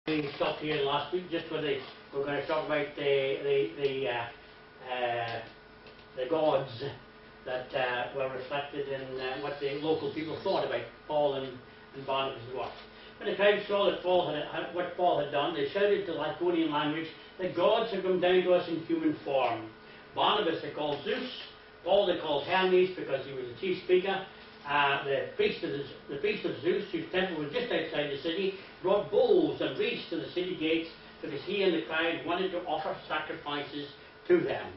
We stopped here last week just where we're going to talk about the gods that were reflected in what the local people thought about Paul and Barnabas' work. When the crowd saw that what Paul had done, they shouted to Lycaonian language, "The gods have come down to us in human form." Barnabas they called Zeus, Paul they called Hermes because he was the chief speaker. The priest of Zeus, whose temple was just outside the city, brought bulls and reeds to the city gates because he and the crowd wanted to offer sacrifices to them.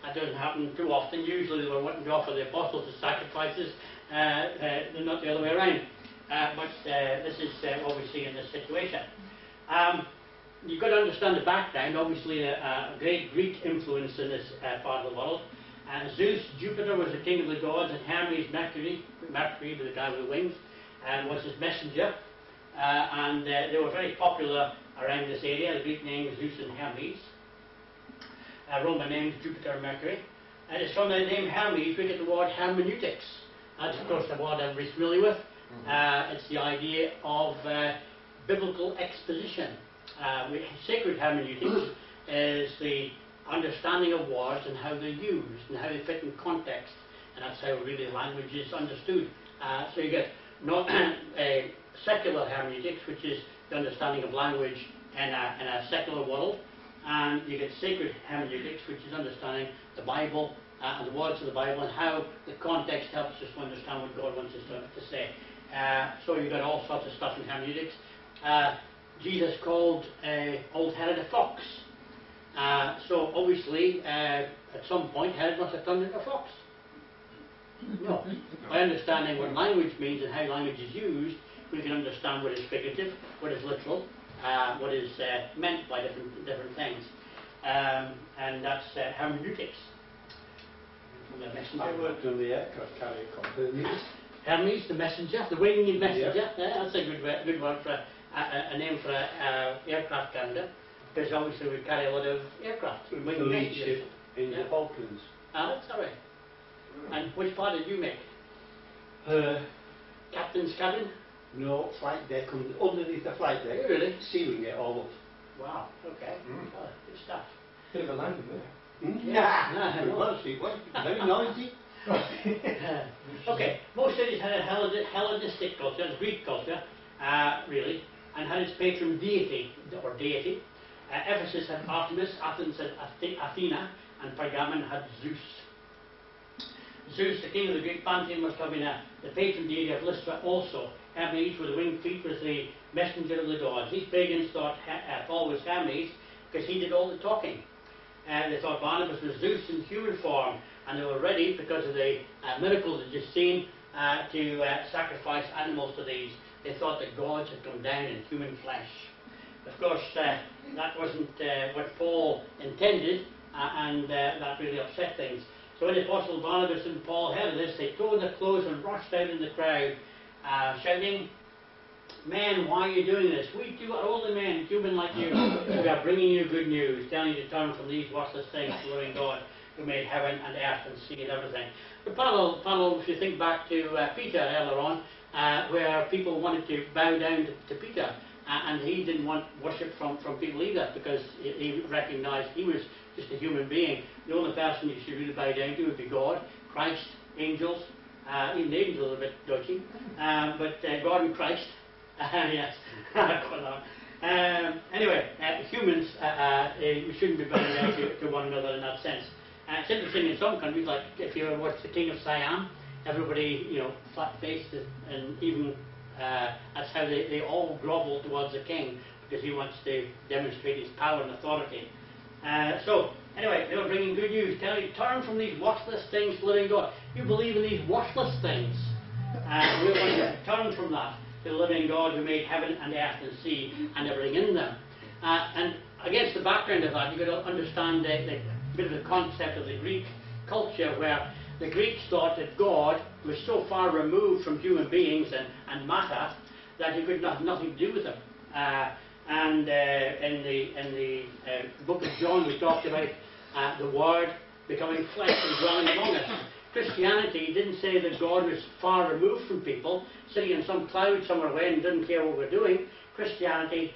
That doesn't happen too often. Usually they were wanting to offer the apostles as sacrifices, not the other way around. But this is what we see in this situation. You've got to understand the background. Obviously, a great Greek influence in this part of the world. Zeus, Jupiter, was the king of the gods, and Hermes, Mercury, the guy with the wings, was his messenger. And they were very popular around this area. The Greek names Zeus and Hermes. Roman names Jupiter and Mercury. And it's from the name Hermes we get the word hermeneutics. That's of course the word everybody's familiar with. It's the idea of biblical exposition. Sacred hermeneutics is the understanding of words and how they're used and how they fit in context, and that's how really language is understood. So you get not secular hermeneutics, which is the understanding of language in a secular world, and you get sacred hermeneutics, which is understanding the Bible and the words of the Bible and how the context helps us to understand what God wants us to say. So you've got all sorts of stuff in hermeneutics. Jesus called old Herod a fox. So obviously, at some point, Herod must have turned into a fox. No. By understanding what language means and how language is used, we can understand what is figurative, what is literal, what is meant by different things. And that's hermeneutics. I worked on the aircraft carrier company. Hermes, the messenger, the winged messenger. Yep. Yeah, that's a good word for a name for an aircraft carrier. Because obviously we carry a lot of aircraft. We make the lead ship in the Falklands. That's all right. And which part did you make? Captain's cabin? No, flight deck, underneath the flight deck. Really? Sealing it all up. Wow, okay. Oh, good stuff. Bit of a landing there. Yeah, it was very noisy. Okay, most cities had a Hellenistic culture, a Greek culture, really, and had its patron deity, or deity. Ephesus had Artemis, Athens had Athena, and Pergamon had Zeus. Zeus, the king of the Greek pantheon, must have been the patron deity of Lystra also. Hermes, with the winged feet, was the messenger of the gods. These pagans thought Paul was Hermes because he did all the talking. They thought Barnabas was Zeus in human form, and they were ready, because of the miracles they'd just seen, to sacrifice animals to these. They thought that gods had come down in human flesh. Of course, that wasn't what Paul intended, and that really upset things. So when the Apostle Barnabas and Paul heard this, they tore their clothes and rushed out in the crowd, shouting, "Men, why are you doing this? We are all the men, human like you. We are bringing you good news, telling you to turn from these worthless things to the living God who made heaven and earth and sea and everything." The parallel, if you think back to Peter earlier on, where people wanted to bow down to Peter, and he didn't want worship from people either, because he recognized he was just a human being. The only person you should really bow down to would be God, Christ, angels. Even the angels are a bit dodgy, but God and Christ. Yes. Anyway, humans, we shouldn't be bowing down to one another in that sense. It's interesting in some countries, like if you ever watch The King of Siam, everybody, flat-faced, and even that's how they all grovel towards the king, because he wants to demonstrate his power and authority. So, anyway, they were bringing good news, telling you, turn from these worthless things to the living God. You believe in these worthless things. We want to turn from that to the living God who made heaven and earth and sea and everything in them. And against the background of that, you've got to understand the bit of the concept of the Greek culture, where the Greeks thought that God was so far removed from human beings and matter that he could have nothing to do with them. And in the book of John, we talked about the Word becoming flesh and dwelling among us. Christianity didn't say that God was far removed from people, sitting in some cloud somewhere away and didn't care what we're doing. Christianity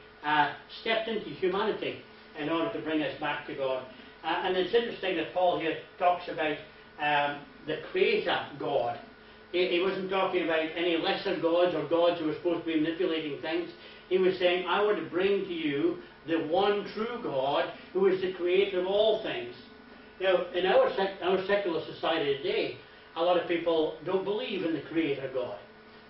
stepped into humanity in order to bring us back to God. And it's interesting that Paul here talks about the Creator God. He wasn't talking about any lesser gods or gods who were supposed to be manipulating things. He was saying, I want to bring to you the one true God who is the creator of all things. Now, in our secular society today, a lot of people don't believe in the Creator God.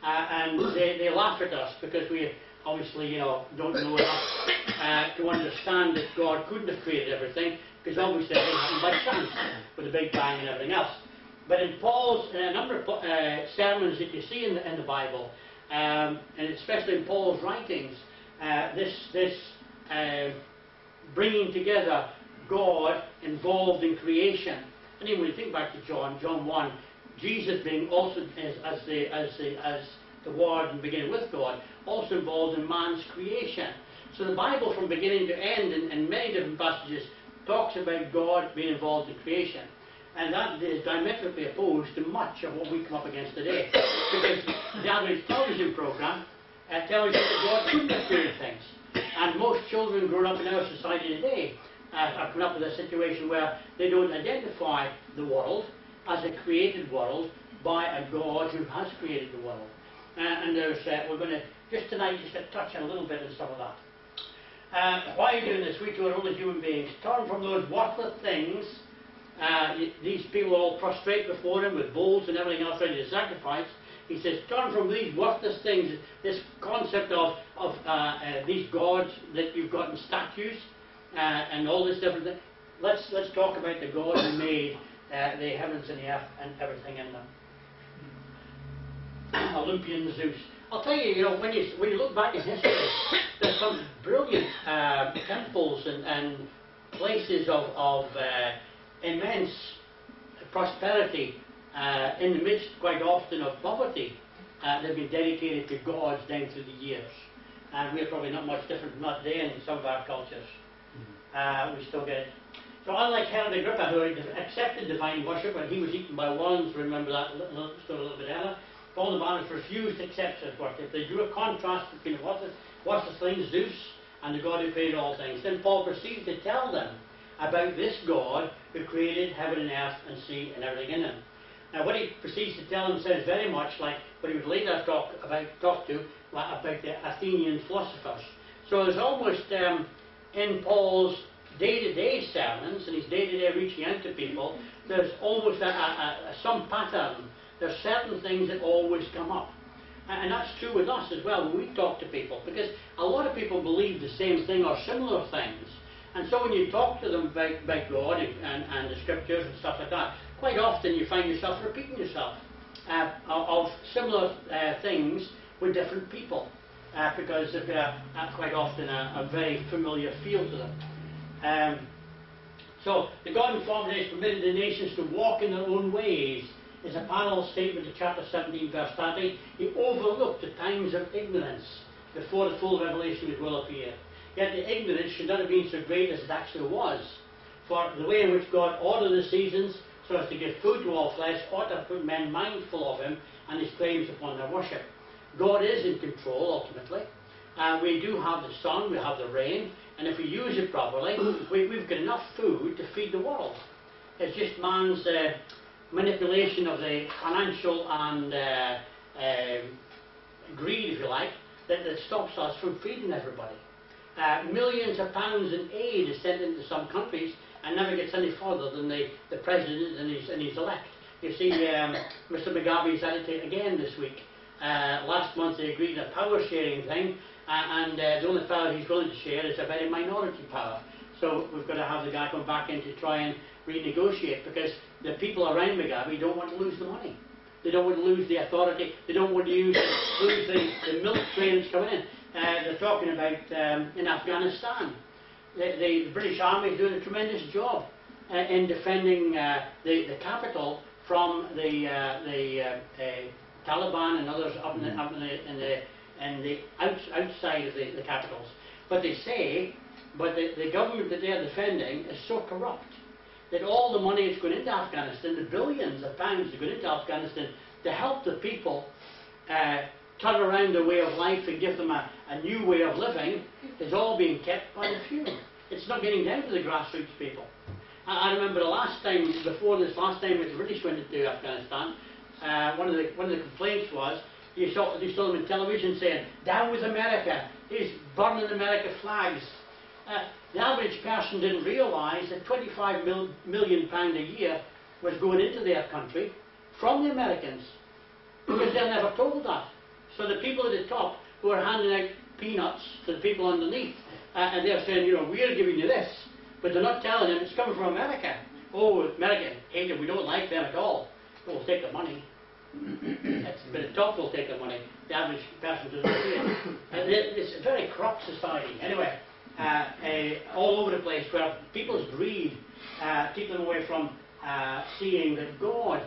And they laugh at us because we obviously, don't know enough to understand that God couldn't have created everything, because obviously everything happened by chance with the Big Bang and everything else. But in Paul's, a number of sermons that you see in the Bible, and especially in Paul's writings, this bringing together God involved in creation. And even when you think back to John 1, Jesus being also as the Word and beginning with God, also involved in man's creation. So the Bible from beginning to end in many different passages talks about God being involved in creation. And that is diametrically opposed to much of what we come up against today. Because the average television program tells you that God couldn't have created things. And most children growing up in our society today are coming up with a situation where they don't identify the world as a created world by a God who has created the world. And we're going to, just tonight, just touch on a little bit of some of that. Why are you doing this? We two are only human beings. Turn from those worthless things. These people all prostrate before him with bowls and everything else ready to sacrifice. He says, turn from these worthless things, this concept of these gods that you've got in statues and all this different thing. Let's talk about the God who made the heavens and the earth and everything in them. Olympian Zeus. I'll tell you, when you look back in history, there's some brilliant temples and places of immense prosperity in the midst, quite often, of poverty. They've been dedicated to gods down through the years. And we're probably not much different from that today in some of our cultures. We still get it. So unlike Herod Agrippa, who accepted divine worship when he was eaten by worms, remember that story a little bit earlier, Paul and Barnabas refused to accept such worship. They drew a contrast between the worthless thing, Zeus, and the God who created all things. Then Paul proceeded to tell them about this God who created heaven and earth and sea and everything in them. Now what he proceeds to tell them sounds very much like what he would later talk to about the Athenian philosophers. So there's almost in Paul's day-to-day sermons and his day-to-day reaching out to people, there's almost some pattern. There's certain things that always come up. And that's true with us as well when we talk to people, because a lot of people believe the same thing or similar things. And so when you talk to them about God and the scriptures and stuff like that, quite often you find yourself repeating yourself of similar things with different people, because they've got quite often a very familiar feel to them. So the God who formed nations permitted the nations to walk in their own ways is a parallel statement to chapter 17 verse 30. He overlooked the times of ignorance before the full revelation of his will appeared. Yet the ignorance should not have been so great as it actually was. For the way in which God ordered the seasons so as to give food to all flesh ought to have put men mindful of him and his claims upon their worship. God is in control ultimately. We do have the sun, we have the rain, and if we use it properly, we've got enough food to feed the world. It's just man's manipulation of the financial and greed, if you like, that stops us from feeding everybody. Millions of pounds in aid is sent into some countries and never gets any further than the president and his elect. You see, Mr. Mugabe's at it again this week. Last month they agreed on a power sharing thing, and the only power he's willing to share is a very minority power. So we've got to have the guy come back in to try and renegotiate, because the people around Mugabe don't want to lose the money. They don't want to lose the authority. They don't want to lose the milk trains coming in. They're talking about in Afghanistan. The British Army is doing a tremendous job in defending the capital from the Taliban and others up in the outside of the capitals. But they say, the government that they're defending is so corrupt that all the money that's going into Afghanistan, the billions of pounds that go into Afghanistan to help the people turn around their way of life and give them a a new way of living is all being kept by the few. It's not getting down to the grassroots people. I remember the last time, before this last time the British went into Afghanistan, one of the complaints was, you saw them on television saying, down with America, he's burning American flags. The average person didn't realise that £25 million a year was going into their country from the Americans, because they're never told that. So the people at the top who are handing out peanuts to the people underneath, and they're saying, you know, we're giving you this, but they're not telling them it's coming from America. Oh, America hate them, we don't like them at all. We'll take the money. But the top will take the money. The average person doesn't see it. And it's a very corrupt society. Anyway, all over the place, where people's greed keep them away from seeing that God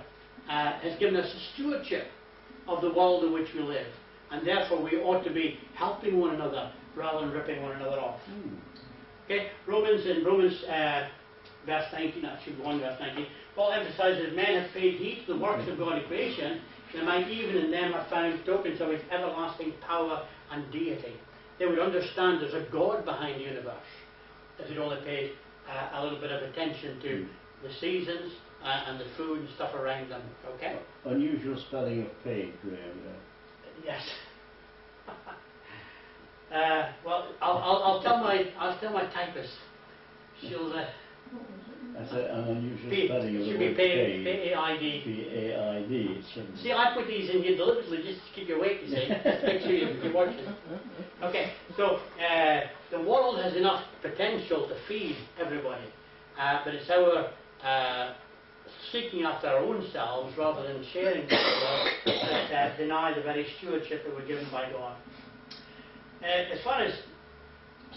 has given us a stewardship of the world in which we live, and therefore we ought to be helping one another rather than ripping one another off. Okay, Romans verse 19, actually 1 verse 19, Paul emphasizes men have paid heed to the works of God in creation, they might even in them have found tokens of his everlasting power and deity. They would understand there's a God behind the universe if they'd only paid a little bit of attention to the seasons and the food and stuff around them. Okay? Unusual spelling of paid, Graham. Yes. Well, I'll tell my typist. She'll. That's an unusual spelling of the should be word paid. P-A-I-D. P-A-I-D. See, I put these in here deliberately just to keep you awake. You see, just make sure you watch it. Okay, so the world has enough potential to feed everybody, but it's our seeking after our own selves rather than sharing with the world that deny the very stewardship that we're given by God. As far as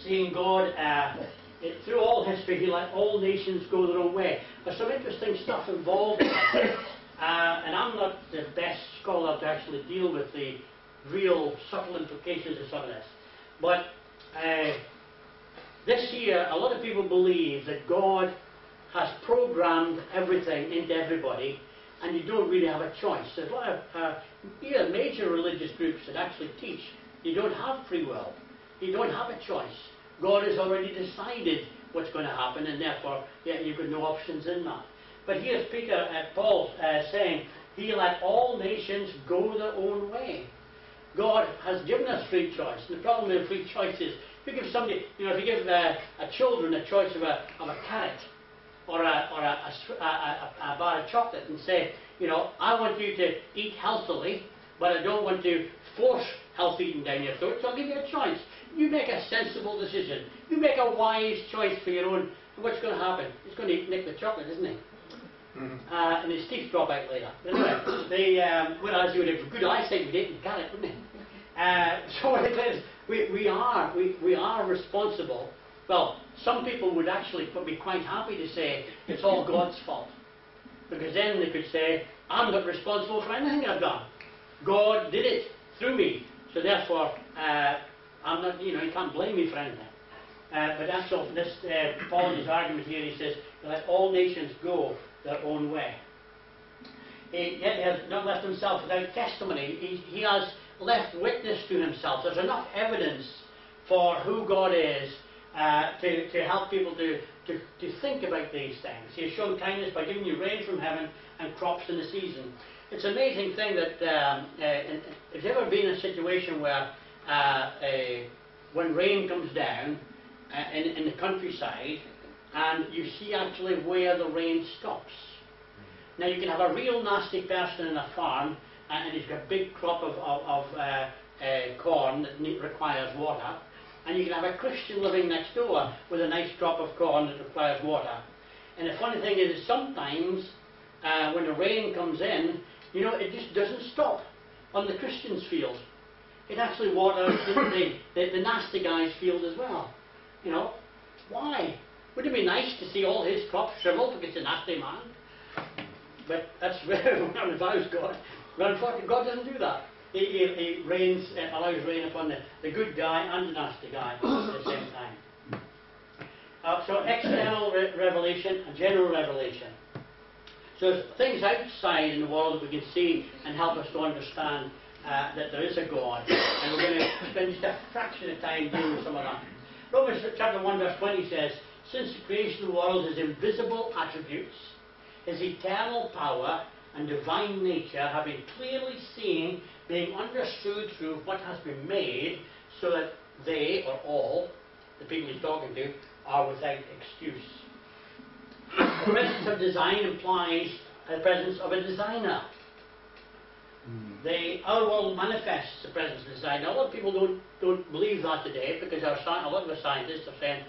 seeing God, through all history, He let all nations go their own way. There's some interesting stuff involved in that. And I'm not the best scholar to actually deal with the real subtle implications of some of this. But this year, a lot of people believe that God has programmed everything into everybody, and you don't really have a choice. There's a lot of major religious groups that actually teach you don't have free will. You don't have a choice. God has already decided what's going to happen, and therefore you've got no options in that. But here's Peter.Paul saying, He let all nations go their own way. God has given us free choice. And the problem with free choice is, if you give somebody, if you give children a choice of a carrot or a bar of chocolate and say, I want you to eat healthily, but I don't want to force health eating down your throat, so I'll give you a choice. You make a sensible decision. You make a wise choice for your own. And what's going to happen? He's going to nick the chocolate, isn't he? And his teeth drop out later. But anyway, whereas you would have good eyesight, you'd eat the carrot, wouldn't he? So what it is, we are responsible. Well, some people would actually be quite happy to say it's all God's fault, because then they could say, I'm not responsible for anything I've done. God did it through me, so therefore I'm not. You can't blame me for anything. But that's all. This Paul's argument here. He says, let all nations go their own way. Yet he has not left himself without testimony. He has left witness to himself. There's enough evidence for who God is to help people to think about these things. He has shown kindness by giving you rain from heaven and crops in the season. It's an amazing thing that have you ever been in a situation where when rain comes down in the countryside, and you see actually where the rain stops. Now you can have a real nasty person in a farm, and he's got a big crop of corn that requires water, and you can have a Christian living next door with a nice crop of corn that requires water. And the funny thing is, sometimes when the rain comes in, it just doesn't stop on the Christian's field. It actually waters the nasty guy's field as well. Why? Wouldn't it be nice to see all his crops shriveled because he's a nasty man? But that's where one allows God. But unfortunately, God doesn't do that. He allows rain upon the good guy and the nasty guy at the same time. So external revelation and general revelation. So things outside in the world that we can see and help us to understand that there is a God, and we're going to spend just a fraction of time dealing with some of that. Romans chapter 1 verse 20 says, since the creation of the world, his invisible attributes, his eternal power and divine nature have been clearly seen, being understood through what has been made, so that they, or all, the people he's talking to, are without excuse. The presence of design implies the presence of a designer. Our world manifests the presence of design. Now, a lot of people don't believe that today, because a lot of the scientists are saying,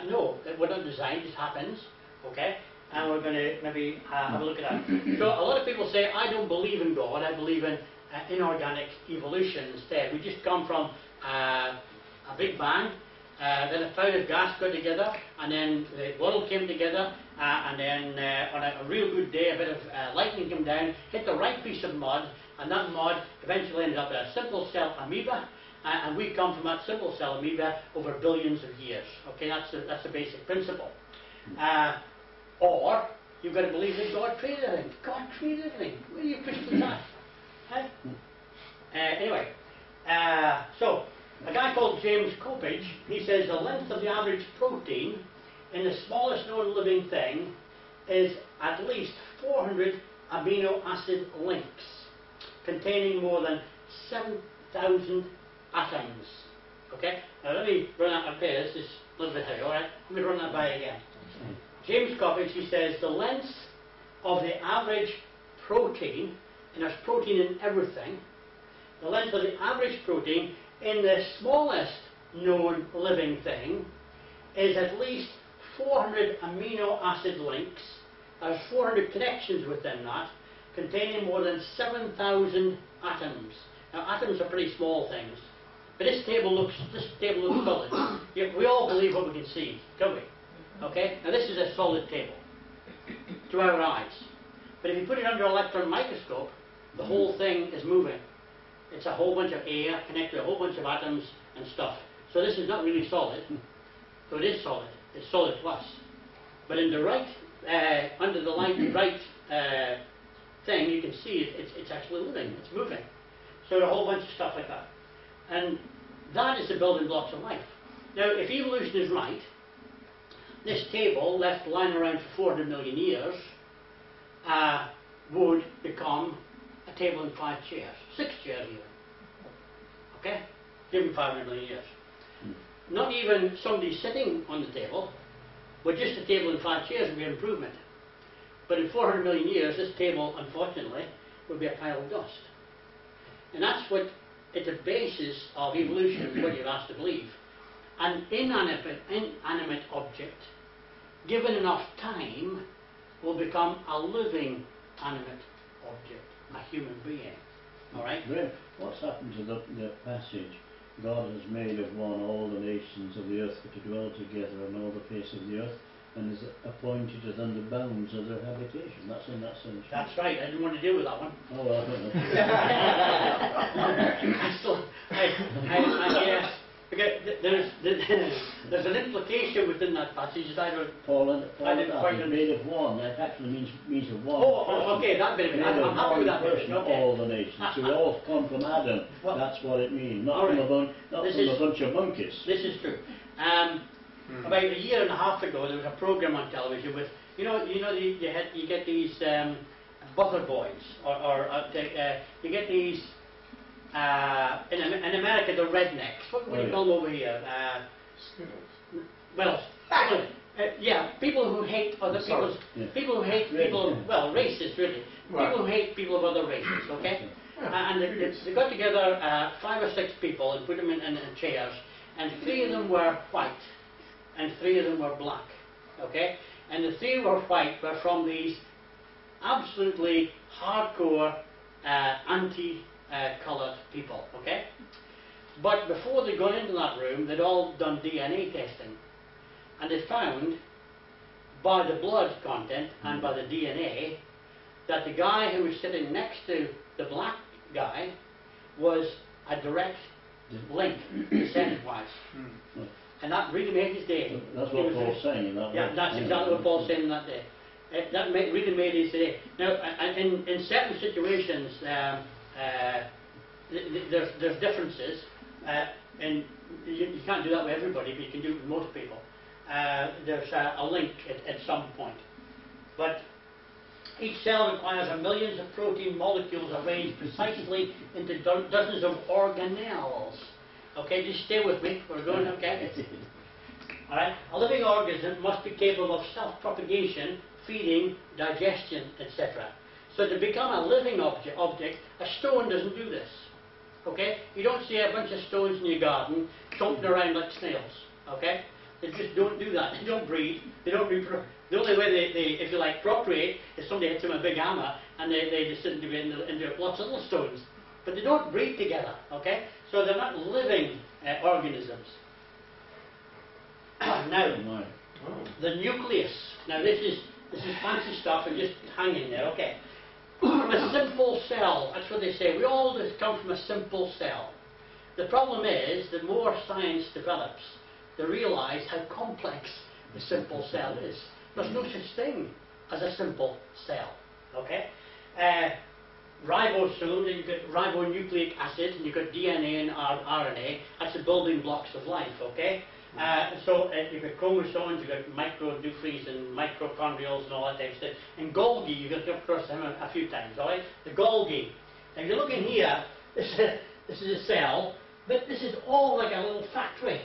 no, we're not designed, it just happens, okay? And we're going to maybe have a look at that. So a lot of people say, I don't believe in God, I believe in inorganic evolution instead. We just come from a big bang, then a cloud of gas got together, and then the world came together, and then on a real good day, a bit of lightning came down, hit the right piece of mud, and that mud eventually ended up in a simple cell amoeba, and we come from that simple cell amoeba over billions of years. Okay, that's the basic principle. Or you've got to believe that God created everything. God created everything. Where do you Christians at? Huh? Anyway, so a guy called James Coppage, he says the length of the average protein in the smallest known living thing is at least 400 amino acid links, containing more than 7,000 atoms. Okay? Now let me run that up there. This is a little bit heavy, alright? Let me run that by again. James Coppage, he says the length of the average protein, and there's protein in everything, the length of the average protein in the smallest known living thing is at least 400 amino acid links. There's 400 connections within that, containing more than 7,000 atoms. Now, atoms are pretty small things, but this table looks solid. We all believe what we can see, don't we? Okay? Now, this is a solid table to our eyes. But if you put it under an electron microscope, the whole thing is moving. It's a whole bunch of air connected to a whole bunch of atoms and stuff. So this is not really solid. So it is solid. It's solid to us. But in the right, under the right thing, you can see it's actually living. It's moving. So a whole bunch of stuff like that. And that is the building blocks of life. Now, if evolution is right, this table, left lying around for 400 million years, would become a table and 5 chairs. 6 chairs even. Okay? Given 500 million years. Not even somebody sitting on the table, but just a table and 5 chairs would be an improvement. But in 400 million years, this table, unfortunately, would be a pile of dust. And that's what, at the basis of evolution, is what you're asked to believe. An inanimate object, given enough time, will become a living animate object, a human being. Alright? Graham, what's happened to the passage, God has made of one all the nations of the earth for to dwell together on all the face of the earth, and has appointed to them the bounds of their habitation. That's in that sense. That's right, I didn't want to deal with that one. Oh, well, I don't know. There's an implication within that passage that I don't... Paul I didn't quite made of one, that actually means of one. Oh, okay, that bit of it. I'm happy with that bit of it. Okay. All the nations. So we all come from Adam. Well, that's what it means. Not right. from a bunch of monkeys. This is true. About a year and a half ago, there was a program on television with, you get these butter boys, or you get these, in America, the rednecks. What do you call them over here? People who hate other people's, people who hate people, well, racists really. Right. People who hate people of other races, okay? And they got together 5 or 6 people and put them in chairs, and 3 of them were white, and 3 of them were black, okay? And the 3 who were white were from these absolutely hardcore anti-coloured people, okay? But before they got into that room, they'd all done DNA testing, and they found by the blood content and by the DNA that the guy who was sitting next to the black guy was a direct link percentage-wise. And that really made his day. That's what Paul's saying in that Yeah, that's exactly what Paul's saying in that day. Really made his day. Now, in certain situations, there's differences, and you can't do that with everybody, but you can do it with most people. There's a link at some point. But each cell requires millions of protein molecules arranged precisely into dozens of organelles. Okay, just stay with me. We're going, okay? Alright? A living organism must be capable of self-propagation, feeding, digestion, etc. So to become a living object, a stone doesn't do this. Okay? You don't see a bunch of stones in your garden chomping around like snails. Okay? They just don't do that. They don't breed. They don't reproduce. The only way they, if you like, procreate is somebody hits them with a big hammer and they disintegrate into lots of little stones. But they don't breed together. Okay? So they're not living organisms. Now, the nucleus. Now this is fancy stuff and just hanging there. Okay. From a simple cell, that's what they say. We all just come from a simple cell. The problem is, the more science develops, they realise how complex the simple cell is. There's no such thing as a simple cell. Okay? Ribosome, you've got ribonucleic acid, and you've got DNA and RNA. That's the building blocks of life. Okay? So you've got chromosomes, you've got micronucleus and mitochondrials and all that type of stuff. And Golgi, you've got to come across them a few times, all right? The Golgi. Now if you look in here, this is a cell, but this is all like a little factory.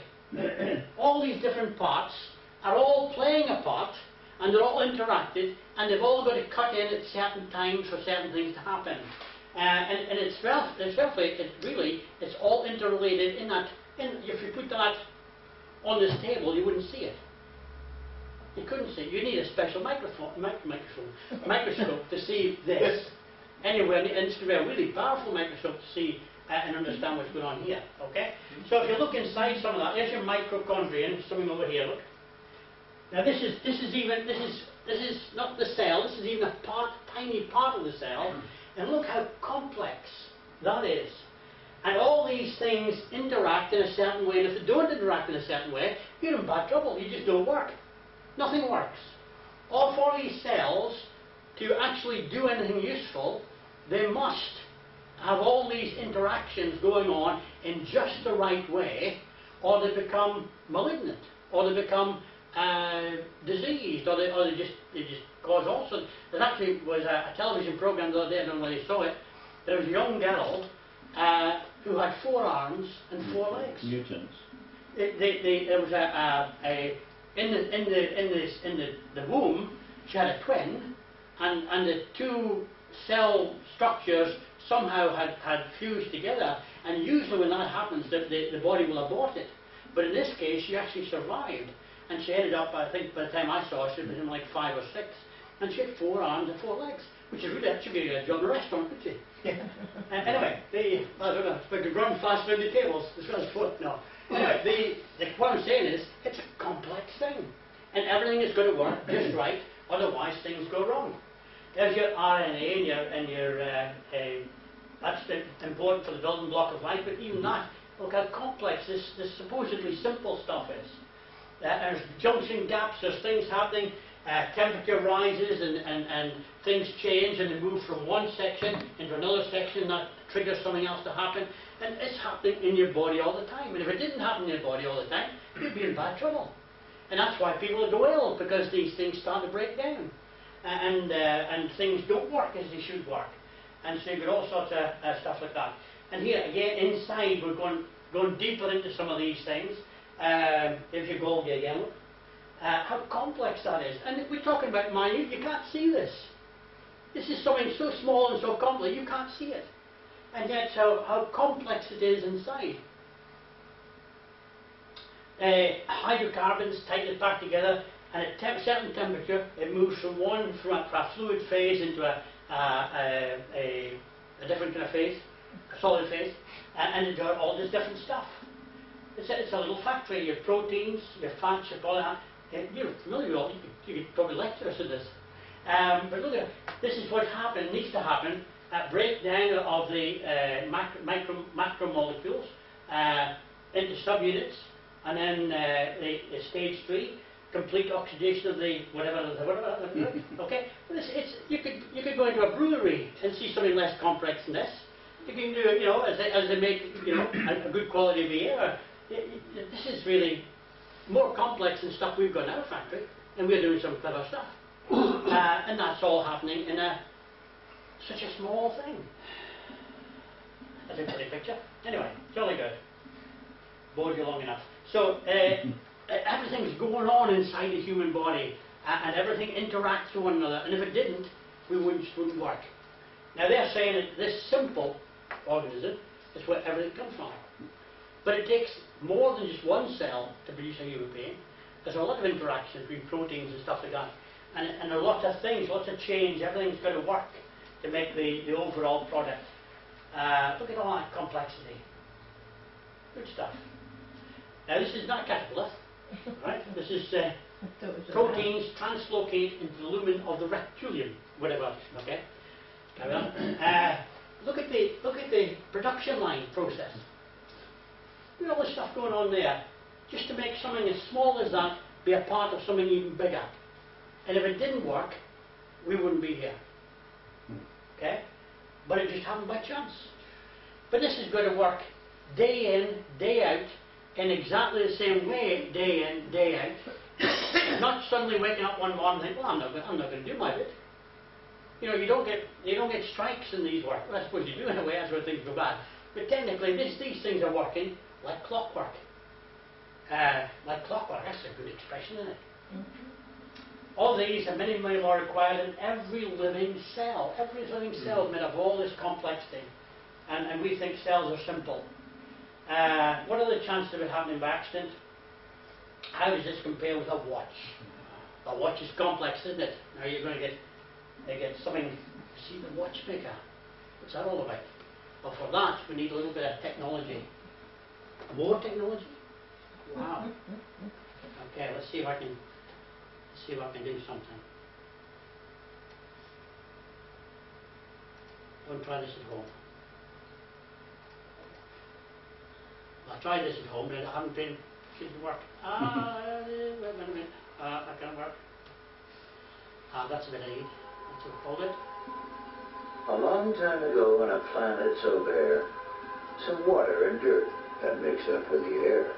All these different parts are all playing a part, and they're all interacted, and they've all got to cut in at certain times for certain things to happen. And it's all interrelated in that. If you put that on this table, you wouldn't see it. You couldn't see it. You need a special microscope to see this. Anyway, and it's a really powerful microscope to see and understand what's going on here. Okay? So if you look inside some of that, there's your mitochondria, and something over here. Look. Now this is not the cell. This is even a tiny part of the cell, and look how complex that is. And all these things interact in a certain way, and if they don't interact in a certain way, you're in bad trouble. You just don't work. Nothing works. All for these cells, to actually do anything useful, they must have all these interactions going on in just the right way, or they become malignant, or they become diseased, or they just cause all sorts. There actually was a television program the other day, I don't know whether you saw it. There was a young girl who had 4 arms and 4 legs. Mutants. There was in the womb, she had a twin, and the 2 cell structures somehow had fused together. And usually when that happens, the body will abort it. But in this case, she actually survived, and she ended up, I think, by the time I saw her, she was in like 5 or 6, and she had 4 arms and 4 legs, which is really actually a job in a restaurant, couldn't she? Anyway, I don't know, if I could run faster than the tables, as well as foot, no. Anyway, what I'm saying is, it's a complex thing, and everything is going to work just right, otherwise things go wrong. There's your RNA and your that's important for the building block of life, but even that, look how complex this supposedly simple stuff is. There's junction gaps, there's things happening, temperature rises and things change and they move from one section into another section that triggers something else to happen, and it's happening in your body all the time. And if it didn't happen in your body all the time, you'd be in bad trouble. And that's why people go ill, because these things start to break down and things don't work as they should work. And so you've got all sorts of stuff like that. And here again, inside, we're going deeper into some of these things. If you go again, look, how complex that is. And if we're talking about minute, you can't see this. This is something so small and so complex, you can't see it. And yet how complex it is inside. Hydrocarbons tighten back together, and at a certain temperature, it moves from a fluid phase into a different kind of phase, a solid phase, and into all this different stuff. It's a little factory. Your proteins, your fats, your polyhydrogen. You're familiar with all. You could probably lecture us on this. But look at this is what needs to happen. Breakdown of the macromolecules into subunits, and then the stage 3, complete oxidation of the whatever. Okay, but you could go into a brewery and see something less complex than this. You can do it, as they make, a good quality of the air. This is really more complex than stuff we've got in our factory, and we're doing some clever stuff. And that's all happening in such a small thing. That's a pretty picture. Anyway, jolly good. Bored you long enough. So, everything's going on inside the human body, and everything interacts with one another, and if it didn't, we wouldn't work. Now they're saying that this simple organism is where everything comes from. But it takes more than just one cell to produce a human being. There's a lot of interaction between proteins and stuff like that. And a lot of things, lots of change, everything's got to work to make the overall product. Look at all that complexity. Good stuff. Now this is not a caterpillar, right? This is proteins translocate into the lumen of the reticulum, whatever, okay? Carry on. Look at the production line process. Look at all the stuff going on there, just to make something as small as that be a part of something even bigger. And if it didn't work, we wouldn't be here. Okay? But it just happened by chance. But this is going to work day in, day out, in exactly the same way, day in, day out. Not suddenly waking up one morning and think, well, I'm not going to do my bit. You don't get strikes in these work. Well, I suppose you do in a way, that's where things go bad. But technically, these things are working like clockwork. Like clockwork, that's a good expression, isn't it? All these are many, many more required in every living cell. Every living cell is made of all this complexity. And we think cells are simple. What are the chances of it happening by accident? How does this compare with a watch? A watch is complex, isn't it? Now you're going to get something. See the watchmaker. What's that all about? Well, for that we need a little bit of technology. More technology? Wow. Okay, let's see if I can do something. Don't try this at home. I tried this at home, but I haven't been. Didn't work. Wait a minute. That can't work. That's a bit of aid. Let's hold it. A long time ago on a planet so bare, some water and dirt had mixed up with the air.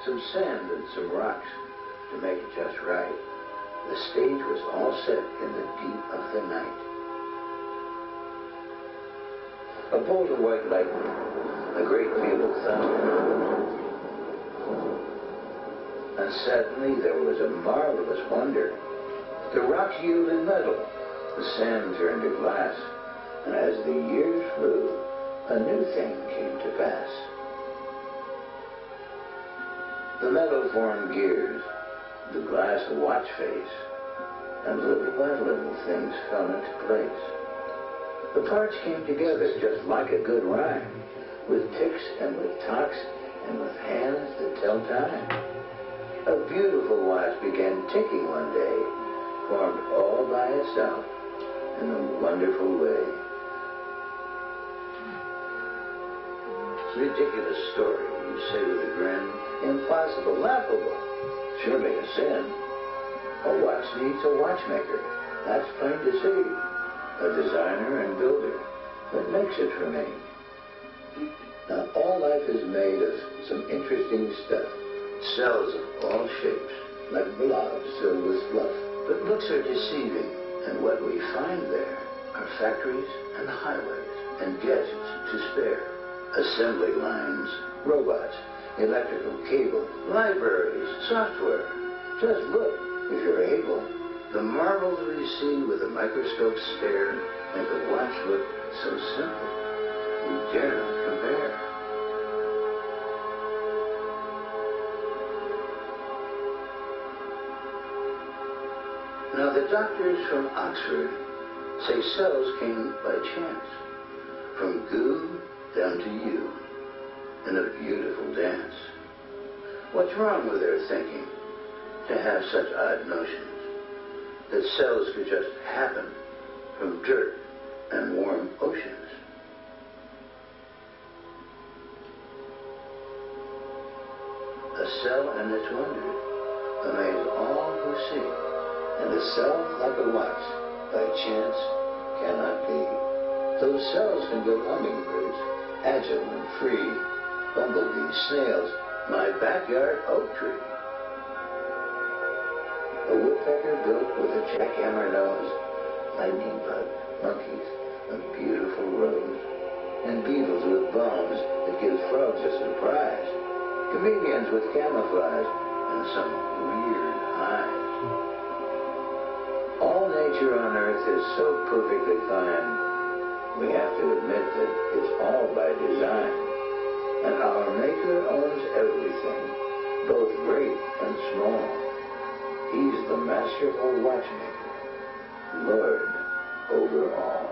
Some sand and some rocks to make it just right. The stage was all set in the deep of the night. A bolt of white lightning, a great peal of thunder. And suddenly there was a marvelous wonder. The rocks yielded metal, the sand turned to glass, and as the years flew, a new thing came to pass. The metal formed gears, the glass a watch face, and little by little things fell into place. The parts came together just like a good rhyme, with ticks and with tocks and with hands that tell time. A beautiful watch began ticking one day, formed all by itself in a wonderful way. It's a ridiculous story, you say with a grin. Impossible, laughable, surely a sin. A watch needs a watchmaker, that's plain to see. A designer and builder, that makes it for me. Now all life is made of some interesting stuff. Cells of all shapes, like blobs filled with fluff. But looks are deceiving, and what we find there are factories and highways and gadgets to spare. Assembly lines, robots, electrical cable, libraries, software. Just look, if you're able. The marvels we see with a microscope stare make a watch look so simple, we dare not compare. Now the doctors from Oxford say cells came by chance, from goo down to you, in a beautiful dance. What's wrong with their thinking to have such odd notions that cells could just happen from dirt and warm oceans? A cell and its wonders amaze all who see, and a cell like a watch by chance cannot be. Those cells can build hummingbirds, agile and free, bumblebees, snails, my backyard oak tree. A woodpecker built with a jackhammer nose, lightning bug, monkeys, a beautiful rose, and beetles with bombs that give frogs a surprise, chameleons with camouflage, and some weird eyes. All nature on earth is so perfectly fine, we have to admit that it's all by design. And our Maker owns everything, both great and small. He's the masterful watchmaker, Lord over all.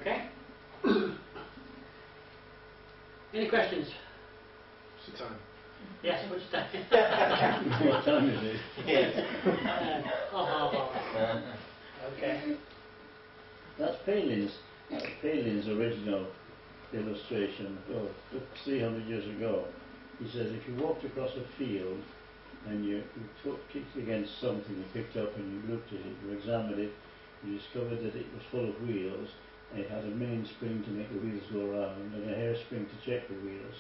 Okay? Any questions? What's the time? Yes, which time? What time is it? Okay. That's Palin's original illustration, 300 years ago. He says if you walked across a field and you kicked against something you picked up and you looked at it, you examined it, you discovered that it was full of wheels, and it had a mainspring to make the wheels go round and a hairspring to check the wheels.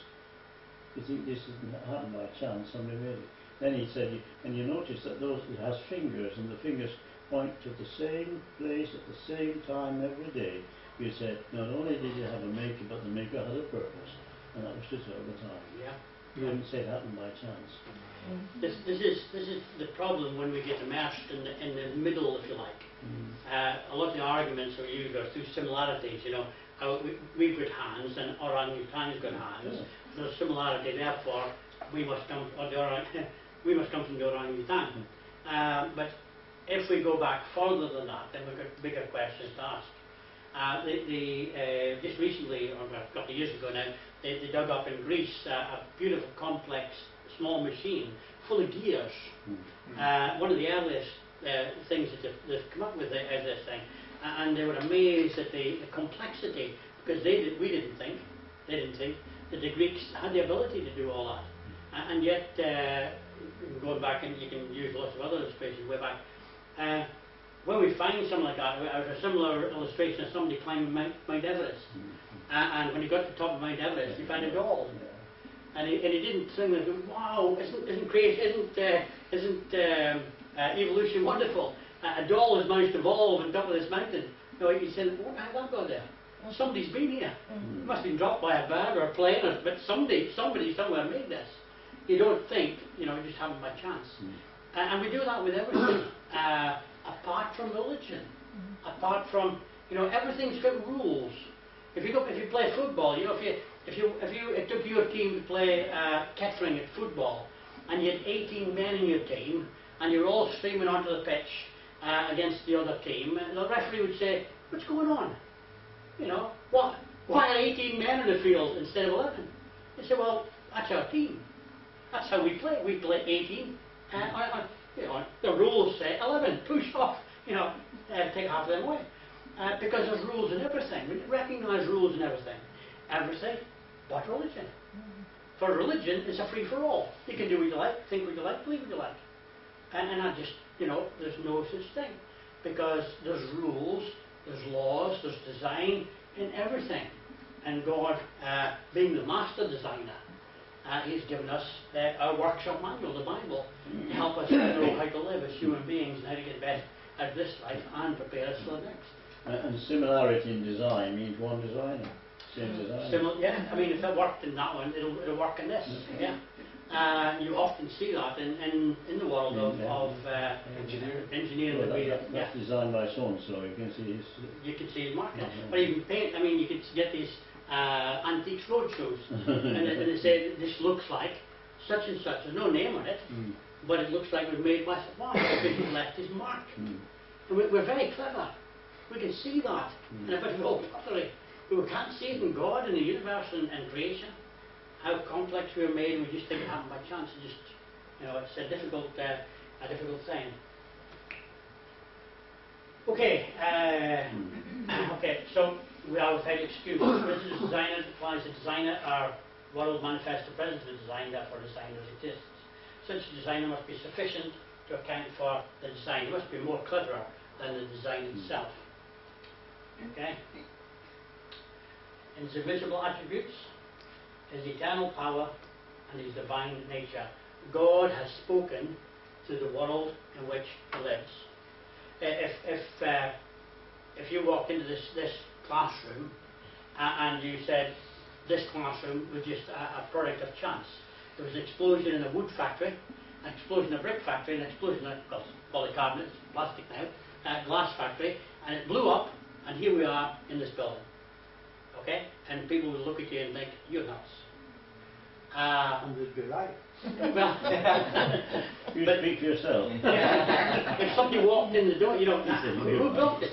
You think this didn't happen by chance, somebody made it. Then he said, and you notice that it has fingers, and the fingers point to the same place at the same time every day. You said, not only did you have a maker, but the maker had a purpose, and that was just all the time. Yeah. You wouldn't say it happened by chance. This is the problem when we get immersed in the middle, if you like. A lot of the arguments are used are through similarities. You know, how we've got hands and orangutans got hands. There's a similarity, therefore we must come from the orangutan. But if we go back further than that, then we've got bigger questions to ask. Just recently, or a couple of years ago now, they dug up in Greece a beautiful, complex, small machine full of gears. One of the earliest things that they've come up with as this thing, and they were amazed at the complexity, because they didn't think that the Greeks had the ability to do all that, and yet going back, and you can use lots of other illustrations way back. When we find something like that, I was a similar illustration of somebody climbing Mount Everest, and when he got to the top of Mount Everest, he found a doll, and he didn't think like, wow, isn't crazy, isn't evolution wonderful? A doll has managed to evolve on top of this mountain. No, he said, what the hell that got there? Well, somebody's been here. It must have been dropped by a bird or a plane, but somebody somewhere made this. You don't think, it just happened by chance. And we do that with everything. Apart from religion, apart from, everything's got rules. If you play football, it took your team to play Kettering at football, and you had 18 men in your team, and you're all streaming onto the pitch against the other team, and the referee would say, what's going on? Why are 18 men in the field instead of 11? They say, well, that's our team. That's how we play. We play 18. The rules say 11, push off, take half of them away. Because there's rules in everything. We recognise rules in everything. Everything but religion. For religion, it's a free-for-all. You can do what you like, think what you like, believe what you like. And I just, there's no such thing. Because there's rules, there's laws, there's design in everything. And God, being the master designer, He's given us our workshop manual, the Bible, to help us know how to live as human beings and how to get best out of this life and prepare us for the next. And similarity in design means one designer, same design. Yeah, I mean, if it worked in that one, it'll work in this. Yeah. You often see that in the world of engineering. Well, that's designed by so-and-so, you can see his... You can see his mark. But even paint, I mean, you could get these antiques roadshows, and they say this looks like such and such. There's no name on it, but it looks like it was made by someone because he left his mark. And we're very clever. We can see that, but we're all pottery. But we can't see it in God, in the universe, and creation. How complex we are made, and we just think it happened by chance. It just, it's a difficult thing. Okay. Okay. So we are without excuse. This is designer applies to designer. Our world manifests the presence of a design, therefore designer exists. Such a designer must be sufficient to account for the design. It must be more cleverer than the design itself. Okay? In his invisible attributes, his eternal power, and his divine nature, God has spoken to the world in which he lives. If you walked into this classroom and you said this classroom was just a product of chance, there was an explosion in a wood factory, an explosion in a brick factory, an explosion in a polycarbonate, plastic now, glass factory, and it blew up, and here we are in this building. Okay? And people will look at you and think, you're nuts. And they'd be right. Well, You speak for yourself. if somebody walked in the door, you know, who built it?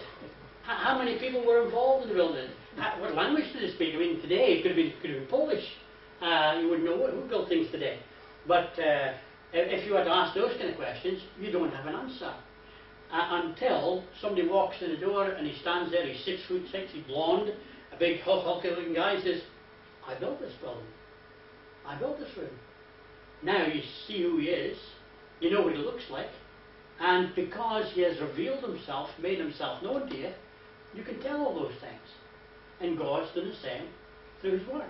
How many people were involved in the building? What language did they speak? I mean, today it could have been Polish. You wouldn't know who built things today. But if you had to ask those kind of questions, you don't have an answer. Until somebody walks in the door and he stands there, he's 6'6", he's blonde, a big hulky looking guy, says, I built this building. I built this room. Now you see who he is, you know what he looks like, and because he has revealed himself, made himself known to you, you can tell all those things. And God's done the same through his word.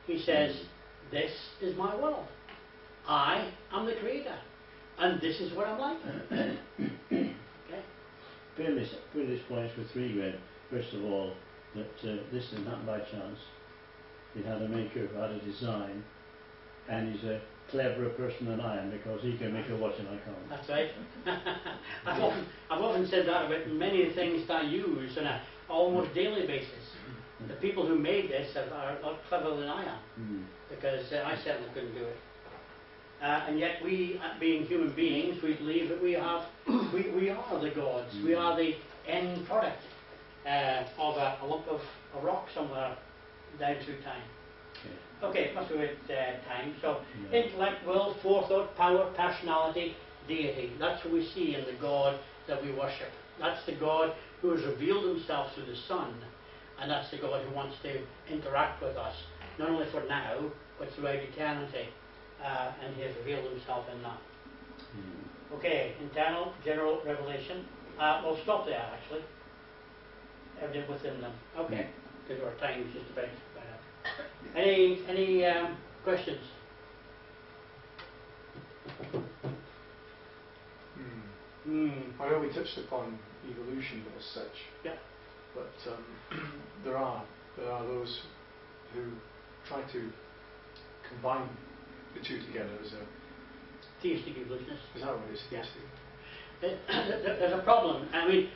He says, this is my world. I am the creator. And this is what I'm like. Okay? Previous points with three, Graham. First of all, that this didn't happen by chance. He had a maker who had a design, and he's a cleverer person than I am because he can make a watch and I can't. That's right. I've often said that about many things that I use on an almost daily basis. The people who made this are a lot cleverer than I am, because I certainly couldn't do it. And yet we, being human beings, we believe that we are the gods. We are the end product of a lump of a rock somewhere down through time. Okay, must be with time. So, intellect, will, forethought, power, personality, deity. That's what we see in the God that we worship. That's the God who has revealed himself through the Son, and that's the God who wants to interact with us, not only for now, but throughout eternity. And he has revealed himself in that. Okay, internal, general revelation. We'll stop there, actually. Everything within them. Okay, because our time is just about up. Any questions? I know we touched upon evolution as such. Yeah. But there are those who try to combine the two together as a Theistic evolutionists. Is that what it is? Yeah. There's a problem. I mean,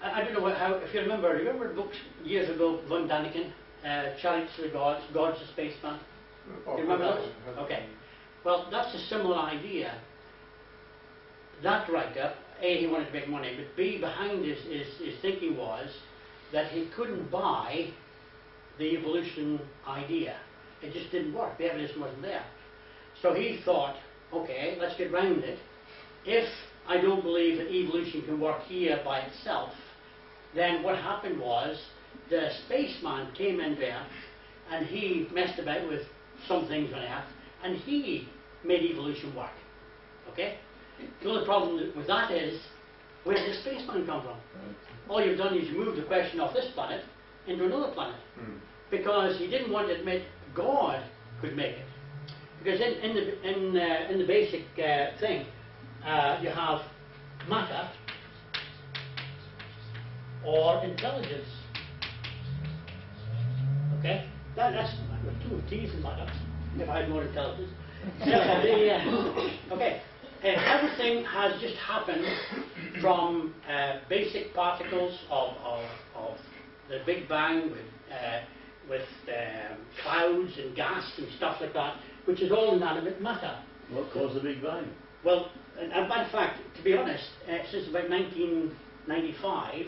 I don't know how. If you remember books years ago, von Daniken, Chariots of the Gods, God's a Spaceman. Oh, Do you remember those? Okay. Well, that's a similar idea. That writer, A, he wanted to make money, but B, behind his thinking was that he couldn't buy the evolution idea. It just didn't work. The evidence wasn't there. So he thought, okay, let's get round it. If I don't believe that evolution can work here by itself, then what happened was the spaceman came in there and he messed about with some things on Earth and he made evolution work. Okay? The only problem with that is, where did the spaceman come from? Right. All you've done is you moved the question off this planet into another planet. Because he didn't want to admit God could make it. Because in the basic thing, you have matter or intelligence. Okay? That's two T's in matter, if I had more intelligence. Okay. Everything has just happened from basic particles of the Big Bang with clouds and gas and stuff like that, which is all inanimate matter. What caused the Big Bang? Well, in fact, to be honest, since about 1995,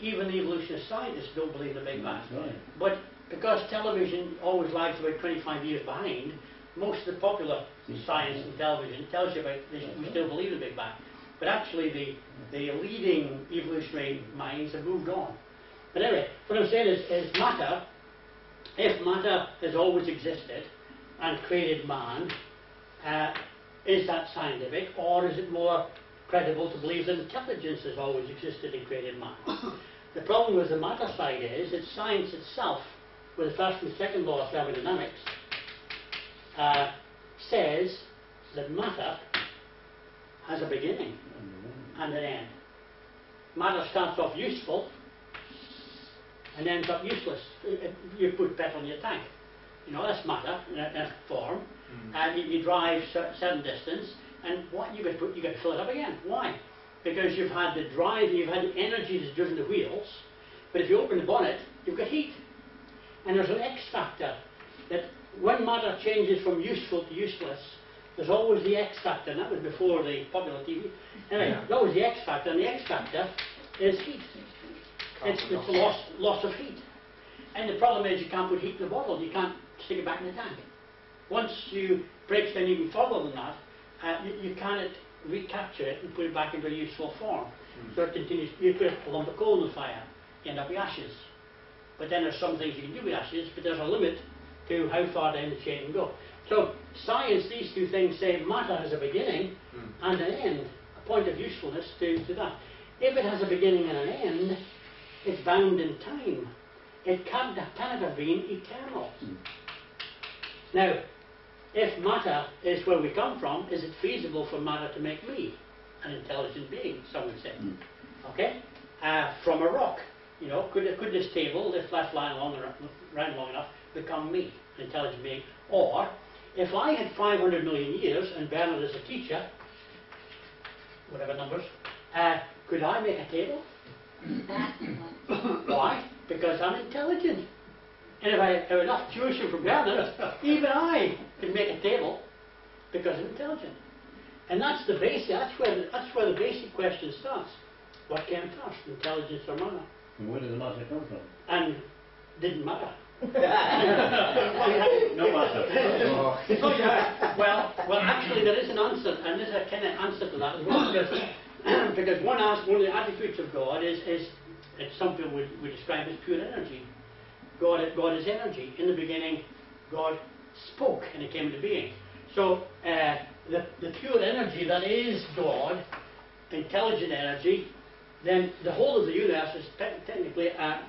even the evolutionist scientists don't believe in the Big Bang. Right. But because television always lags about 25 years behind, most of the popular science and television tells you about this, we still believe in the Big Bang. But actually the leading evolutionary minds have moved on. But anyway, what I'm saying is matter if matter has always existed and created man, is that scientific, or is it more credible to believe that intelligence has always existed and created man? The problem with the matter side is that science itself, with the first and second law of thermodynamics, says that matter has a beginning and an end. Matter starts off useful and ends up useless. You put petrol in your tank. You know, that's matter in a form. And you drive a certain distance, and what you got to fill it up again. Why? Because you've had the drive, you've had the energy that's driven the wheels, but if you open the bonnet, you've got heat. And there's an X factor that when matter changes from useful to useless, there's always the X factor, and that was before the popular TV. Anyway, there's always the X factor, and the X factor is heat. It's loss of heat. And the problem is you can't put heat in the bottle, you can't stick it back in the tank. Once you breaks down even further than that, you cannot recapture it and put it back into a useful form. So it continues. You put a lump of coal in the fire, you end up with ashes. But then there's some things you can do with ashes, but there's a limit to how far down the chain can go. So science, these two things say matter has a beginning and an end, a point of usefulness to that. If it has a beginning and an end, it's bound in time. It cannot have been eternal. Now, if matter is where we come from, is it feasible for matter to make me an intelligent being, some would say? Okay? From a rock. You know, could this table, if left lying around long enough, become me, an intelligent being? Or, if I had 500 million years and Bernard is a teacher, whatever numbers, could I make a table? Why? Because I'm intelligent. And if I have enough tuition from Bernard, even I could make a table because I'm intelligent. And that's the basic. That's where the basic question starts. What came first, intelligence or matter? And where did the matter come from? And didn't matter. No matter. Oh, yeah. Well, actually, there is an answer, and there's a kind of answer to that as well, because one of the attributes of God is it's something we describe as pure energy. God is energy. In the beginning, God spoke, and it came into being. So the pure energy that is God, intelligent energy, then the whole of the universe is technically a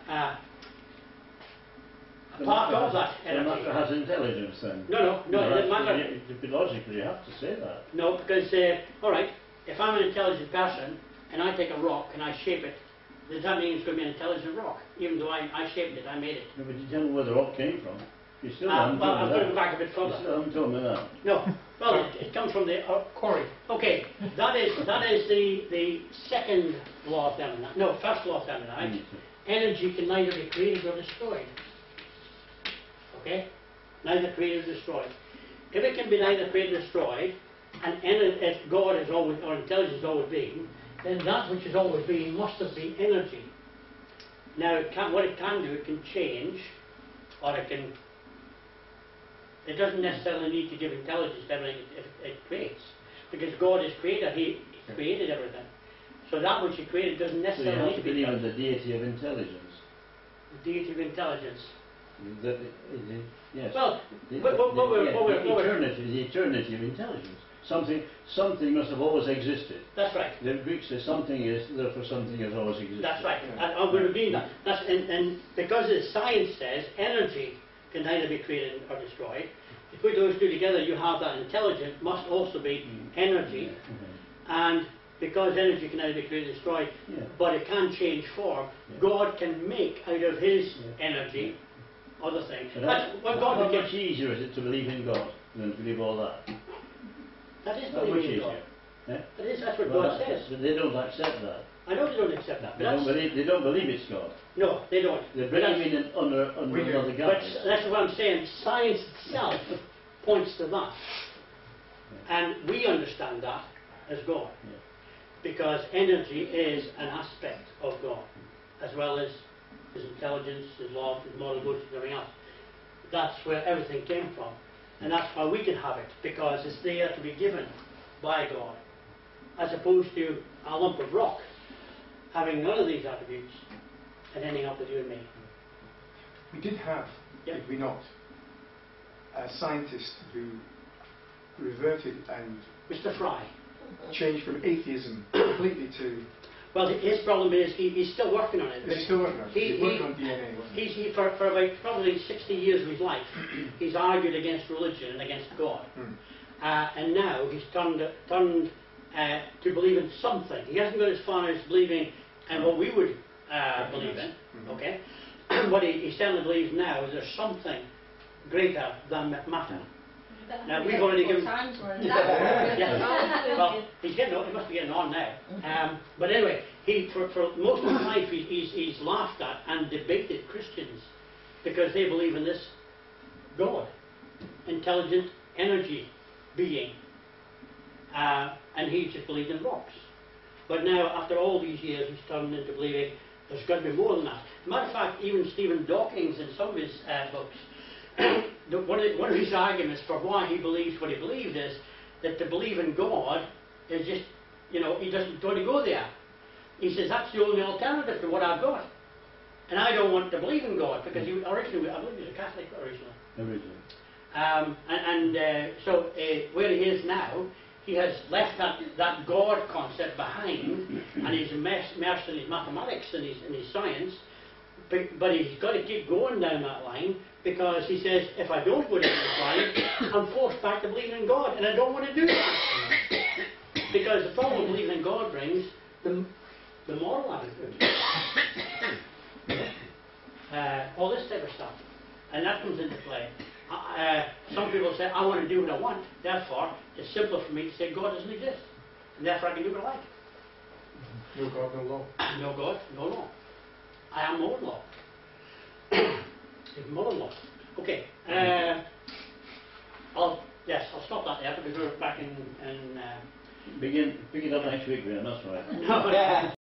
part of that energy. The matter has intelligence then? No, the matter... Logically, you have to say that. No, because, all right, if I'm an intelligent person, and I take a rock and I shape it, does that mean it's going to be an intelligent rock? Even though I shaped it, I made it. No, but you tell me where the rock came from. You still haven't well, told I'm me going that. to go back a bit further. You still haven't told me that. No, well, it comes from the quarry. Okay, that is the second law of thermodynamics. No, first law of thermodynamics. Energy can neither be created or destroyed. Okay, neither created or destroyed. If it can be neither created or destroyed, and if God is always, or intelligence is always being, then that which is always being must have been energy. Now, what it can do, it can change, or it doesn't necessarily need to give intelligence to everything it creates. Because God is creator, He created everything. So that which He created doesn't So you necessarily have need to to be believe in the deity of intelligence. the deity of intelligence. Yes. Well, the eternity of intelligence. Something must have always existed. That's right. The Greeks say something is, therefore something has always existed. That's right. And I'm going to mean that. And because as science says, energy can neither be created or destroyed. If we put those two together, you have that intelligent must also be energy. And because energy can neither be created or destroyed, but it can change form, God can make out of His energy other things. How much easier is it to believe in God than to believe all that? That is How much believing in easier? God. That's what God says. But they don't accept that. I know they don't accept that. They don't believe it's God. No, they don't. They believe in it under another But guise. that's what I'm saying. Science itself points to that. And we understand that as God. Because energy is an aspect of God, as well as His intelligence, His love, His moral goods, and everything else. That's where everything came from. And that's why we can have it, because it's there to be given by God, as opposed to a lump of rock having none of these attributes and ending up with you and me. We did have, Yeah. did we not, a scientist who reverted and Mr. Fry. changed from atheism completely to. Well, his problem is he's still working on it. They're still working on it. He- He's working he- on DNA. Wasn't he? For about probably 60 years of his life, he's argued against religion and against God. And now he's turned to believe in something. He hasn't got as far as believing in what we would believe in, okay? What he certainly believes now is there's something greater than matter. Now, we've already given... times were Yeah. Well, he's getting on, he must be getting on now. But anyway, for most of his life he's laughed at and debated Christians because they believe in this God, intelligent energy being. And he just believed in rocks. But now, after all these years, he's turned into believing there's got to be more than that. As a matter of fact, even Stephen Dawkins in some of his books, one of his arguments for why he believes what he believes is that to believe in God is just, he doesn't want to go there. He says that's the only alternative to what I've got. And I don't want to believe in God because I believe he was a Catholic originally. So where he is now, he has left that God concept behind and he's immersed in his mathematics and his science. But he's got to keep going down that line because he says, if I don't go down this line, I'm forced back to believing in God, and I don't want to do that. Because the problem believing in God brings the moral attitude. All this type of stuff. And that comes into play. Some people say, I want to do what I want, therefore it's simpler for me to say God doesn't exist. And therefore I can do what I like. No God, no law. No God, no law. I am more law. More law. Okay. I'll stop that there because we're back in Pick it up next week, Graham, that's right. no,